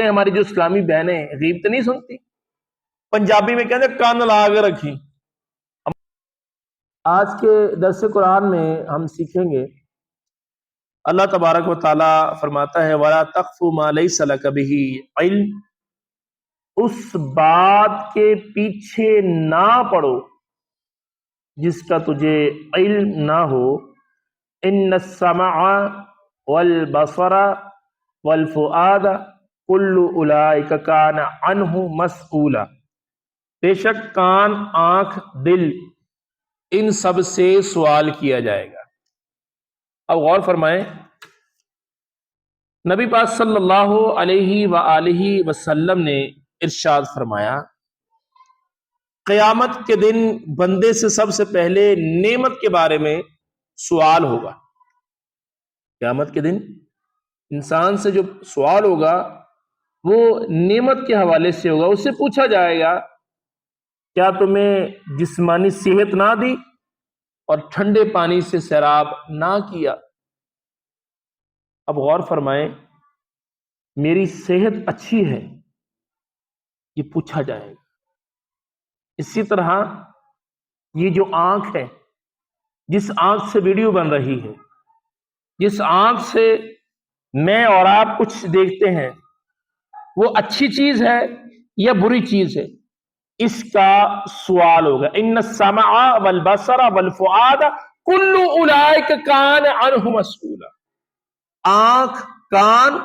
ہماری جو اسلامی بہنیں غیبت نہیں سنتی، پنجابی میں کہتے ہیں کان لا کے رکھی۔ آج کے درس قرآن میں ہم سیکھیں گے، اللہ تبارک و تعالی فرماتا ہے وَلَا تَقْفُ مَا لَيْسَ لَكَ بِهِ عِلْمٌ، اس بات کے پیچھے نہ پڑو جس کا تجھے علم نہ ہو۔ ان السمع والبصر والفؤاد کل اولئک کان عنہ مسئولا، بے شک کان، آنکھ، دل، ان سب سے سوال کیا جائے گا۔ اب غور فرمائیں، نبی پاک صلی اللہ علیہ وآلہ وسلم نے ارشاد فرمایا قیامت کے دن بندے سے سب سے پہلے نعمت کے بارے میں سوال ہوگا۔ قیامت کے دن انسان سے جو سوال ہوگا وہ نعمت کے حوالے سے ہوگا۔ اس سے پوچھا جائے گا کیا تمہیں جسمانی صحت نہ دی اور ٹھنڈے پانی سے سیراب نہ کیا؟ اب غور فرمائیں، میری صحت اچھی ہے یہ پوچھا جائے گا۔ اسی طرح یہ جو آنکھ ہے، جس آنکھ سے ویڈیو بن رہی ہے، جس آنکھ سے میں اور آپ کچھ دیکھتے ہیں، وہ اچھی چیز ہے یا بری چیز ہے؟ اس کا سوال ہوگا۔ ان السمع والبصر والفؤاد کل اولئک کان عنہ مسئولا، آنکھ، کان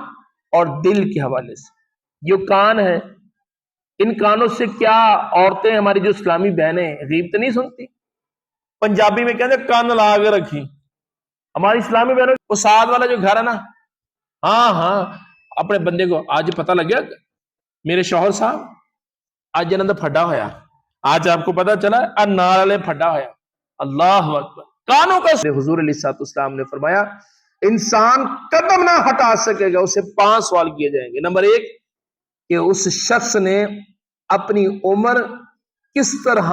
اور دل کے حوالے سے۔ جو کان ہے، ان کانوں سے کیا عورتیں ہماری جو اسلامی بہنیں غیبت نہیں سنتی؟ پنجابی میں کہتے ہیں کان لا کے رکھی۔ ہماری اسلامی بہنوں، وہ سعد والا جو گھر ہے نا، ہاں اپنے بندے کو آج پتہ لگ گیا میرے شوہر صاحب آج جنند پھڈا ہویا، آج آپ کو پتہ چلا انار والے پھڈا ہویا۔ اللہ اکبر، کانوں کا حضور علیہ السلام نے فرمایا انسان قدم نہ ہٹا سکے گا، اسے 5 سوال کیے جائیں گے۔ نمبر 1 کہ اس شخص نے اپنی عمر کس طرح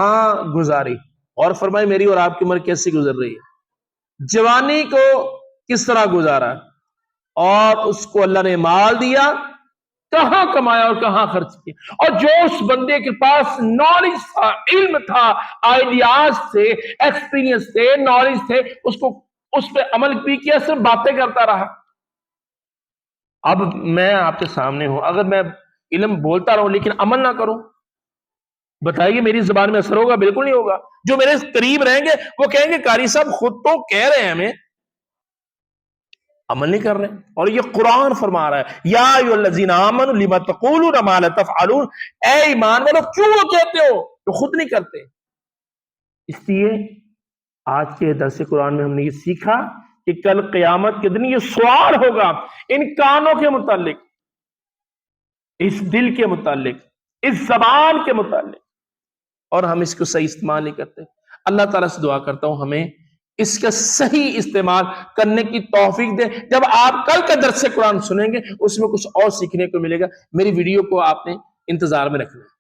گزاری، اور فرمائے میری اور آپ کی عمر کیسی گزر رہی ہے، جوانی کو کس طرح گزارا، اور اس کو اللہ نے مال دیا کہاں کمایا اور کہاں خرچ کیا، اور جو اس بندے کے پاس نالج تھا، علم تھا، آئیڈیاز تھے، ایکسپیرینس تھے، نالج تھے، اس پہ عمل بھی کیا، صرف باتیں کرتا رہا۔ اب میں آپ کے سامنے ہوں، اگر میں علم بولتا رہوں لیکن عمل نہ کروں، بتائیے میری زبان میں اثر ہوگا؟ بالکل نہیں ہوگا۔ جو میرے قریب رہیں گے وہ کہیں گے قاری صاحب خود تو کہہ رہے ہیں ہمیں، عمل نہیں کر رہے۔ اور یہ قرآن فرما رہا ہے یا ایھا الذین آمنوا لم تقولون ما لا تفعلون، اے ایمان والو کیوں وہ کہتے ہو تو خود نہیں کرتے۔ اس لیے آج کے درس قرآن میں ہم نے یہ سیکھا کہ کل قیامت کے دن یہ سوال ہوگا ان کانوں کے متعلق، اس دل کے متعلق، اس زبان کے متعلق، اور ہم اس کو صحیح استعمال نہیں کرتے۔ اللہ تعالیٰ سے دعا کرتا ہوں ہمیں اس کا صحیح استعمال کرنے کی توفیق دے۔ جب آپ کل کا درس قرآن سنیں گے اس میں کچھ اور سیکھنے کو ملے گا۔ میری ویڈیو کو آپ نے انتظار میں رکھنا ہے۔